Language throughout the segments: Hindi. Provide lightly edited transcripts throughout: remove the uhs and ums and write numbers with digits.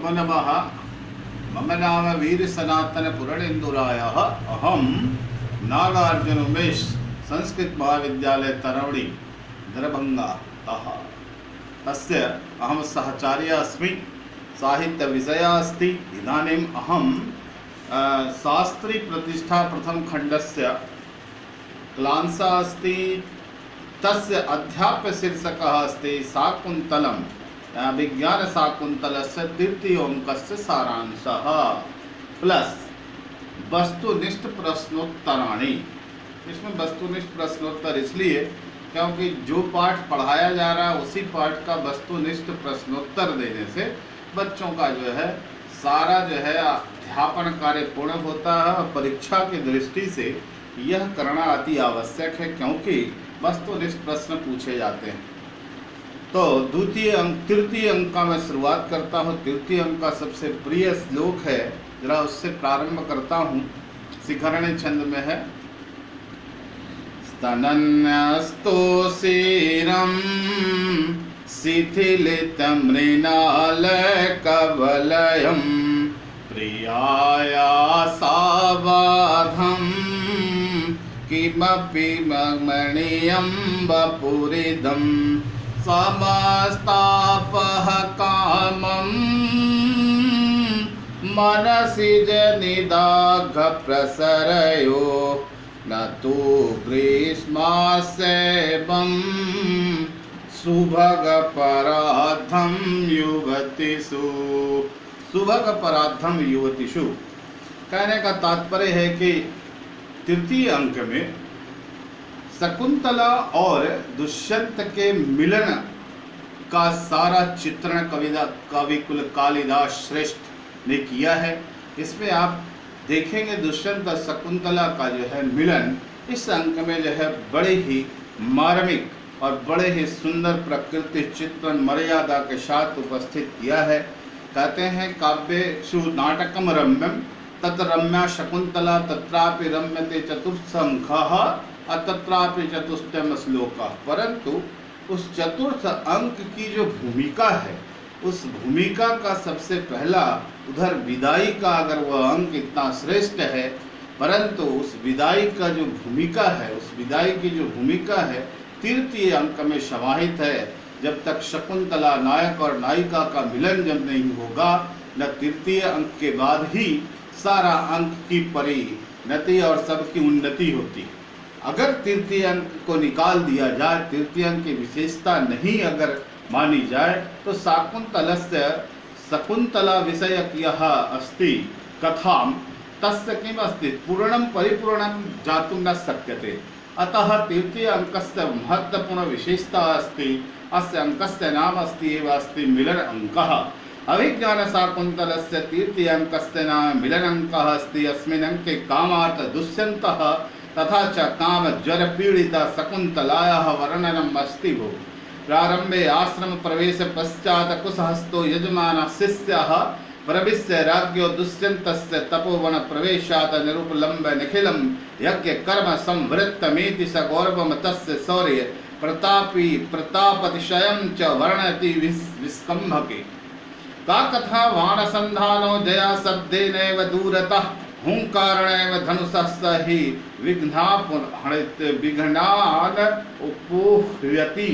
नमो नमः। मम नाम वीर सनातन पुरणेन्दुरायः। अहम नागार्जुन उमेश संस्कृत महाविद्यालय तरवड़ी दरभंगातः तस्य अहम सहचार्य अस्मि। साहित्य विषय अस्ति। इदानीम् अहम शास्त्री प्रतिष्ठा प्रथम खंडस्य क्लांसा अस्ति। तस्य अध्याप्य शीर्षकः अस्ति शाकुन्तलम् विज्ञान शाकुन्तलस्य तृतीय अंकस्य सारांशः प्लस वस्तुनिष्ठ प्रश्नोत्तराणि। इसमें वस्तुनिष्ठ प्रश्नोत्तर इसलिए क्योंकि जो पाठ पढ़ाया जा रहा है उसी पाठ का वस्तुनिष्ठ प्रश्नोत्तर देने से बच्चों का जो है सारा जो है अध्यापन कार्य पूर्ण होता है। और परीक्षा की दृष्टि से यह करना अति आवश्यक है क्योंकि वस्तुनिष्ठ प्रश्न पूछे जाते हैं। तो तृतीय अंक का मैं शुरुआत करता हूँ। तृतीय अंक का सबसे प्रिय श्लोक है, जरा उससे प्रारंभ करता हूँ। शिखरणी छंद में है। स्तनन्यस्तो शीरम शिथिलित मृणाल कवलयम प्रियाया सावधम किमपि मणियं वपुरिदं समस्तापः कामं मनसि जनिदाघ प्रसरयो न तु ग्रीष्मास्येवं सुभग पराधं युवतिषु। सुभग पराधम युवतिषु कहने का तात्पर्य है कि तृतीय अंक में शकुंतला और दुष्यंत के मिलन का सारा चित्रण कविकुल कालिदास श्रेष्ठ ने किया है। इसमें आप देखेंगे दुष्यंत और शकुंतला का जो है मिलन इस अंक में जो है बड़े ही मार्मिक और बड़े ही सुंदर प्रकृति चित्रण मर्यादा के साथ उपस्थित किया है। कहते हैं काव्येषु नाटकम रम्यम तत् रम्या शकुंतला तत्रापि रम्यते चतुर्थ अंकः तत्रापि चतुष्टयम श्लोकः। परंतु उस चतुर्थ अंक की जो भूमिका है उस भूमिका का सबसे पहला उधर विदाई का अगर वह अंक इतना श्रेष्ठ है, परंतु उस विदाई का जो भूमिका है उस विदाई की जो भूमिका है तृतीय अंक में समाहित है। जब तक शकुंतला नायक और नायिका का मिलन जब नहीं होगा न तृतीय अंक के बाद ही सारा अंक की परिणति और सबकी उन्नति होती। अगर तृतीय अंक को निकाल दिया जाए, तृतीय अंक की विशेषता नहीं अगर मानी जाए तो शाकुन्तलस्य शकुंतला विषयक यह अस्ति कथाम तस्य किम अस्ति पूर्णम परिपूर्णम जातुं न शक्यते। अतः तृतीय अंकस्य महत्वपूर्ण विशेषता अस्ति। अस्य अंकस्य नाम अस्ति एव अस्ति मिलन अंकः। अभिज्ञान शाकुन्तलस्य तृतीय अंकस्य नाम मिलन अंकः अस्ति। अस्मिन् अंके कामार्थ दुष्यन्तः तथा च काम ज्वर पीड़िता शकुन्तलायाः वर्णनम् अस्ति भो। प्रारंभे आश्रम प्रवेश पश्चात् कुशहस्तो यजमान शिष्यः प्रविश्य राज्ञो दुष्यन्तस्य तपोवन प्रवेशात् निरुपलम्ब निखिलं यज्ञ कर्म संवृत्तमेति स गौरवं तस्य शौर्य प्रतापतिशयं च वर्णयति विस्कम्भके। का कथा वानसंधानो जया शब्देनैव दूरतः हुंकारणैव धनुषः स हि विघ्नान् उपोह्यति।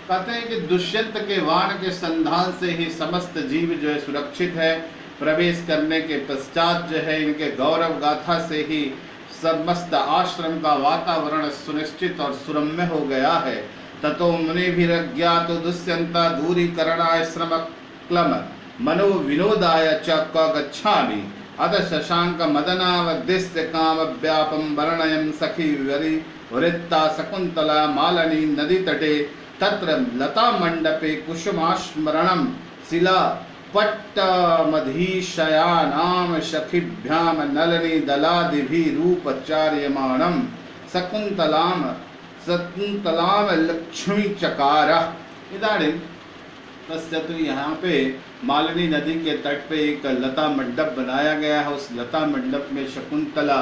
कहते हैं कि दुष्यंत के वान के संधान से ही समस्त जीव जो है सुरक्षित है। प्रवेश करने के पश्चात जो है इनके गौरव गाथा से ही समस्त आश्रम का वातावरण सुनिश्चित और सुरम्य हो गया है। ततो मुनिभिरज्ञातो दुष्यंता दूरीकरणाय श्रमक्लम मनो विनोदाय च क गच्छामि अद शशांक मदनावद्दिश्य काम व्यापम वर्णयन् सखी वृत्ता शकुंतला मालनी नदी तटे तत्र लता मंडपे कुसुमास्मरणं शिला पट्टमधीशयानां सखिभ्यां नलिनी दलादिभिः रूपचार्यमाणं शकुंतलां लक्ष्मी चकार। इदानीं पश्यतु यहाँ पे मालिनी नदी के तट पे एक लता मंडप बनाया गया है। उस लता मंडप में शकुंतला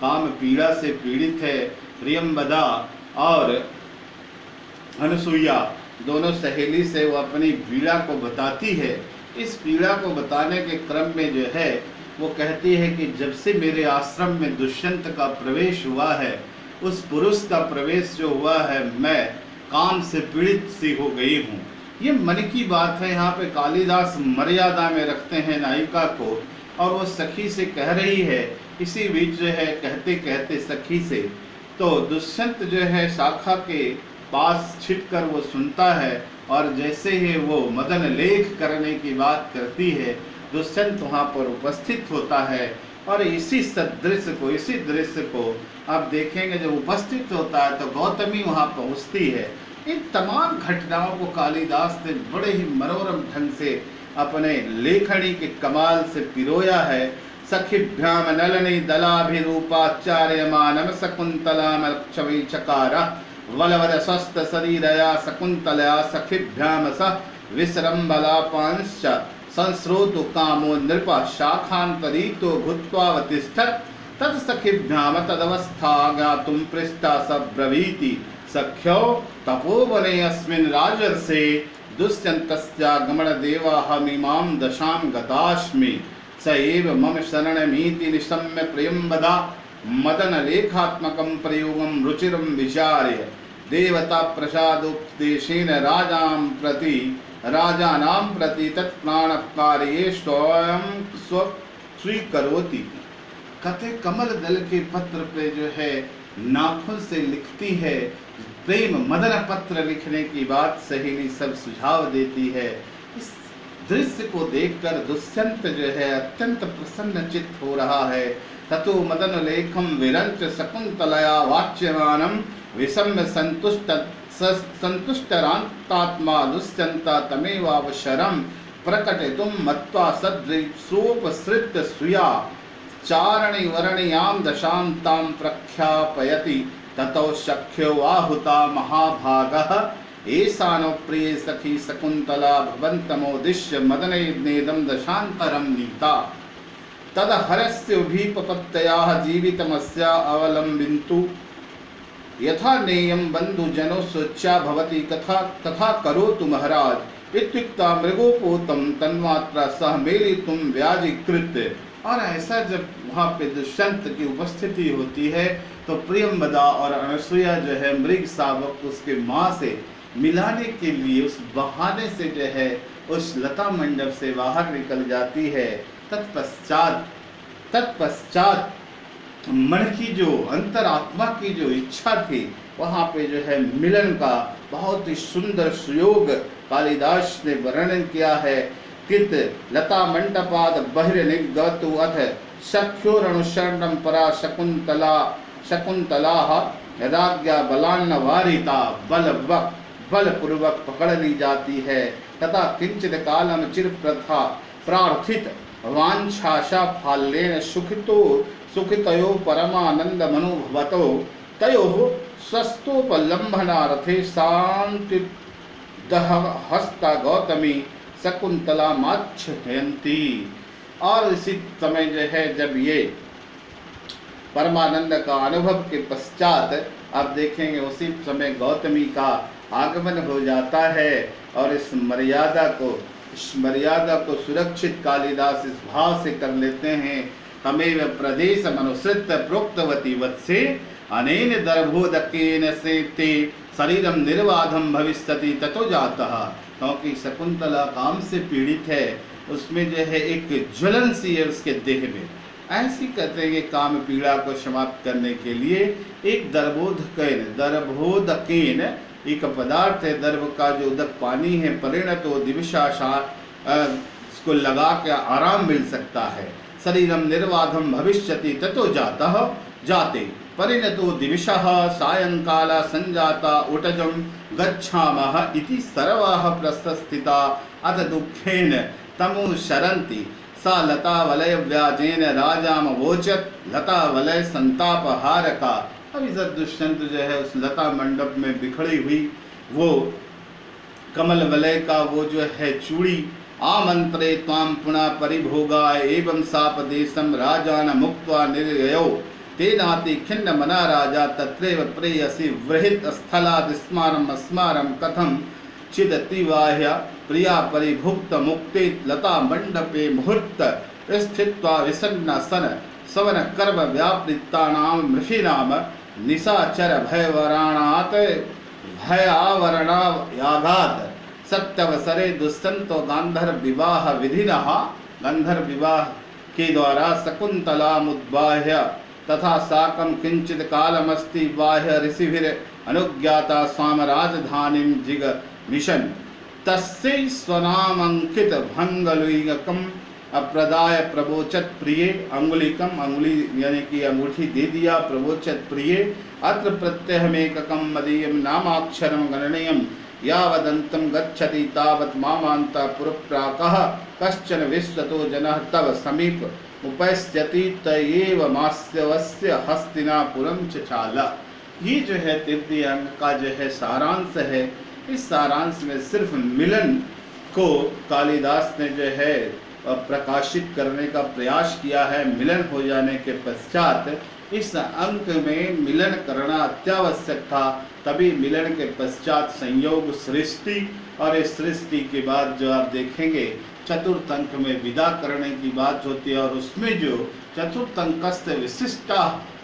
काम पीड़ा से पीड़ित है। प्रियंवदा और अनुसुईया दोनों सहेली से वो अपनी पीड़ा को बताती है इस पीड़ा को बताने के क्रम में जो है वो कहती है कि जब से मेरे आश्रम में दुष्यंत का प्रवेश हुआ है, उस पुरुष का प्रवेश जो हुआ है, मैं काम से पीड़ित सी हो गई हूँ। ये मन की बात है। यहाँ पे कालिदास मर्यादा में रखते हैं नायिका को, और वो सखी से कह रही है। इसी बीच जो है कहते कहते सखी से तो दुष्यंत जो है शाखा के पास छिपकर वो सुनता है, और जैसे ही वो मदन लेख करने की बात करती है, दुष्यंत वहाँ पर उपस्थित होता है। और इसी दृश्य को आप देखेंगे, जब उपस्थित होता है तो गौतमी वहाँ पहुँचती है। इन तमाम घटनाओं को कालिदास ने बड़े ही मनोरम ढंग से अपने लेखनी के कमाल से पिरोया है। सखिभ्याम नलनी दलाभिरूपाचार्यमानम शकुंतलामक्षवी चकार वलवद स्वस्थ शरीरया शकुंतलया सखिभ्याम स विसृंबलापांश्च संस्रोतु कामो नृप शाखान्तरीतो भूत्वावतिष्ठत् तत्सखिभ्याम तदवस्था ज्ञातुं पृष्टा स ब्रवीति सख्यो तपोवने अस्मिन् राजर्षे दुष्यन्तस्यागमन देवाहमिमां दशां गतास्मि स एव मम शरणमीति निशम्य प्रियंवदा मदन लेखात्मकं प्रयोगं रुचिरं विचार्य देवता प्रसादोपदेशेन राजानां प्रति तत्प्राणकार्ये स्वयं स्वीकरोति। कथे कमल दल के पत्र पे जो है नाखुन से लिखती है, प्रेम मदन पत्र लिखने की बात सहेली सब सुझाव देती है। इस दृश्य को देखकर दुष्यंत जो है अत्यंत प्रसन्न चित्त हो रहा है। ततो मदन लेखम विरंच शकुंतलया वाच्यमानम विषम्य संतुष्टरांतात्मा दुष्यंता तमेवावशरम प्रकटितुं मत्वा सदृशोपसृत्य सुया चारणी वर्णियां दशान्तां प्रख्यापयति ततो शक्यो आहुता महाभागः एषानो प्रिय सखी शकुंतला भवन्तमोदिश्य मदनेदं दशान्तरं नीता तदहरस्योभिपपत्तयाः जीवितमस्या अवलम्बिन्तु यथा नेयं बन्धुजनो सोच्या भवति तथा करोतु महाराज इत्युक्ता मृगोपोतं तन्मात्रा सह मेलितुं व्याजीकृत्य। और ऐसा जब वहाँ पे दुष्यंत की उपस्थिति होती है तो प्रियंवदा और अनसुया जो है मृग शावक उसके माँ से मिलाने के लिए उस बहाने से जो है उस लता मंडप से बाहर निकल जाती है। तत्पश्चात मन की जो अंतरात्मा की जो इच्छा थी वहाँ पे जो है मिलन का बहुत ही सुंदर सुयोग कालिदास ने वर्णन किया है। कित लता मंडपाद बहिर्निगतु अथ सख्योरनुशरणं परा शकुंतला राज्ञा बलान्न वारिता बलपूर्वक पकड़ ली जाती है तथा किंचित कालम चिर प्रथा प्रार्थित वांछाशा फाल्येन सुखितयो परमानंद मनुभवतो तयोः स्वस्तोपलंभनार्थे शांति हस्ता गौतमी शकुंतला माच्छयन्ती। और इसी समय जो है जब ये परमानंद का अनुभव के पश्चात आप देखेंगे उसी समय गौतमी का आगमन हो जाता है। और इस मर्यादा को सुरक्षित कालिदास इस भाव से कर लेते हैं। हमेव प्रदेश मनुसृत प्रोक्तवती वत्से अनेन दर्भोदकेन से ते शरीरम निर्बाधम भविष्यति ततो जातः। क्योंकि शकुंतला काम से पीड़ित है, उसमें जो है एक ज्वलन सी है उसके देह में। ऐसी कहते हैं कि काम पीड़ा को समाप्त करने के लिए एक दर्भोदकेन एक पदार्थ है, दर्भ का जो उदक पानी है, परिणतो दिविषाशा इसको लगा के आराम मिल सकता है। शरीरम निर्बाधम भविष्यति ततो जातः जाते परिणतो दिविषः सायंकाला संजाता उटजं गच्छामः इति सर्वाः प्रस्थिता अथ दुःखेन तमु शरन्ति सा लता वलय व्याजेन राजामवोचत लता वलय संतापहारका। अभी जब दुष्यंत जो है उस लता मंडप में बिखड़ी हुई वो कमल वलय का वो जो है चूड़ी आमंत्रे त्वां पुनः परिभोगाय एवं सापदेशं राजान मुक्त्वा निर्ययो तेनाति खिन्न मना राजा तत्रैव प्रेयसी वृहित स्थलाद स्मारम अस्मारम कथम चिदतिवाह्य प्रिया परिभुक्त मुक्ति लता मंडपे मुहूर्त स्थित्वा विसन्न सन सवन कर्म व्यापृतानां मृषीणाम निशाचर भयवराणात् भयावरणा यागात् सत्यवसरे दुष्यंतो गांधर्व विवाह विधिनः गांधर्व विवाह के द्वारा शकुंतला मुद्बाह्य तथा साकं किंचित कालमस्ति बाह्य ऋषिभिर अनुज्ञाता स्वाम राजधानीं जिग मिशन तस्यै स्वनामंकित भंगलुइकम अप्रदाय प्रवोचत प्रिय अंगुलिकम अंगुली यानी कि अंगूठी दे दिया प्रवोचत प्रिय अत्र प्रत्यहमेककम मदीयम नामाक्षरम गणनीयम यावदन्तं गच्छति तावत् मामान्ता पुरप्राकः कश्चन विश्वतो जनः तव समीप उपैस्यति तयेव मास्यवस्य हस्तिनापुरं चचाला। ये जो है तृतीय अंक का जो है सारांश है। इस सारांश में सिर्फ मिलन को कालिदास ने जो है प्रकाशित करने का प्रयास किया है। मिलन हो जाने के पश्चात इस अंक में मिलन करना अत्यावश्यक था, तभी मिलन के पश्चात संयोग सृष्टि और इस सृष्टि के बाद जो आप देखेंगे चतुर्थ अंक में विदा करने की बात होती है। और उसमें जो चतुर्थ अंकस्थ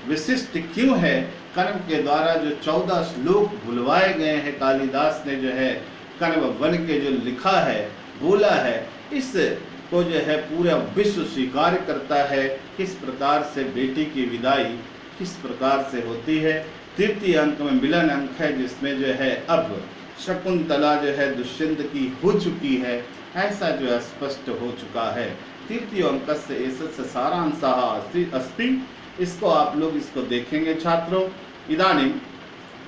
विशिष्ट क्यों है, कण्व के द्वारा जो 14 श्लोक बुलवाए गए हैं कालिदास ने जो है कण्व वन के जो लिखा है बोला है, इस को जो है पूरा विश्व स्वीकार करता है किस प्रकार से बेटी की विदाई किस प्रकार से होती है। तृतीय अंक में मिलन अंक है जिसमें जो है अब शकुंतला जो है दुष्यंत की हो चुकी है, ऐसा जो है स्पष्ट हो चुका है। तृतीय अंक से एतस्य सारांशः अस्ति। इसको आप लोग इसको देखेंगे छात्रों। इदानीम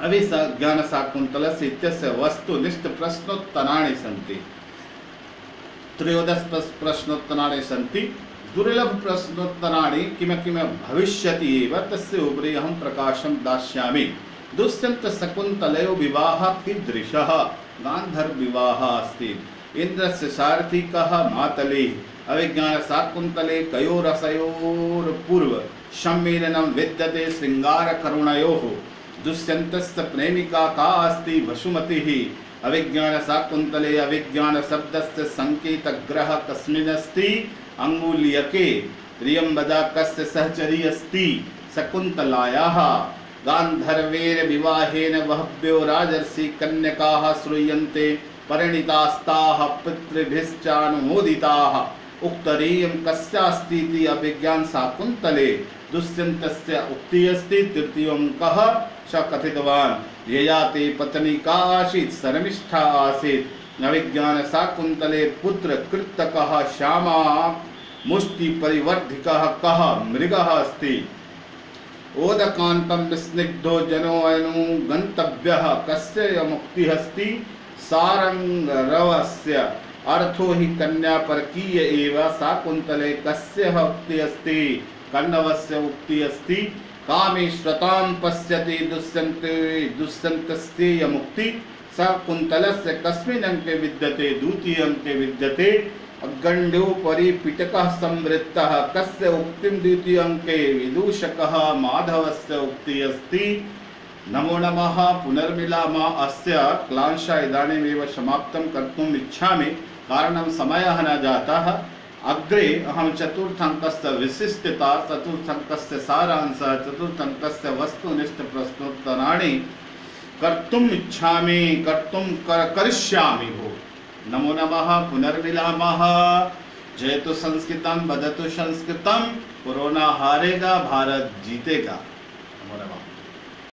अभिज्ञान शाकुंतलस्य इत्यस्य वस्तुनिष्ठ प्रश्नोत्तराणि सन्ति। त्रयोदश प्रश्नोत्तराणि सन्ति। दुर्लभ प्रश्नोत्तराणि किम किम भविष्यति एव तस्य उपरि अहं प्रकाशं दास्यामि। दुष्यन्त शकुन्तलयोः विवाहः कीदृशः? गान्धर्व विवाहः अस्ति। इन्द्रस्य सारथिकः मातले अभिज्ञान शाकुन्तले कयोरसयोर्पूर्व सम्मेलनं विद्यते श्रृंगार करुणयोः। दुष्यन्तस्य प्रेमिका का अस्ति? वसुमतिः। अभिज्ञान शाकुन्तले अभिज्ञान शब्दस्य संकेतग्रह कस्मिन्नस्ति? अंगुलीयके। त्र्यम्बकस्य सहचरी अस्ति शकुन्तलायाः। गान्धर्वेण विवाहेन बह्व्यो राजर्षि कन्यकाः श्रूयन्ते परिणीतास्ताः पितृभिश्चानुमोदिताः। उक्तरीयं कस्यास्ति इति अभिज्ञान शाकुन्तले दुष्यन्तस्य उक्तिः अस्ति। तृतीयोऽङ्कः स कथितवान् यया ते पत्नी का आसीत् शर्मिष्ठा आसीत्। अभिज्ञान शाकुन्तले पुत्र कृतकः श्यामा मुष्टि परिवर्धिकः कः मृगः अस्ति। ओदकान्तं विस्निग्धो जनो अनु गन्तव्यः कस्य मुक्तिः अस्ति। सारंगरवस्य अर्थो हि कन्या परकीय एव। शाकुन्तले कस्य उक्ति अस्ति? कण्वस्य उक्ति अस्ति। कामे श्रतां पश्यति दुष्यन्तस्य मुक्ति। शाकुन्तलस्य कस्मिन् अंके विद्यते? द्वितीय अंके विद्यते। अगण्डोपरि पिटकः संवृत्तः कस्य उक्तिं? द्वितीय अंके विदूषकः माधवस्य उक्ति अस्ति। नमो नमः पुनर्मिलामः। अस्य क्लांशः इदानीमेव समाप्तं कर्तुम् इच्छामि, कारणं समयः न जातः। अग्रे अहं चतुर्थाङ्कस्य विशिष्टता, चतुर्थाङ्कस्य सारांशः, चतुर्थाङ्कस्य वस्तुनिष्ठ प्रश्नोत्तराणि कर्तुम् इच्छामि, करिष्यामि भो। नमो नमः पुनर्मिलामः। जयतु संस्कृतं, वदतु संस्कृतं। कोरोना हारेगा, भारत जीतेगा। नमो नमः।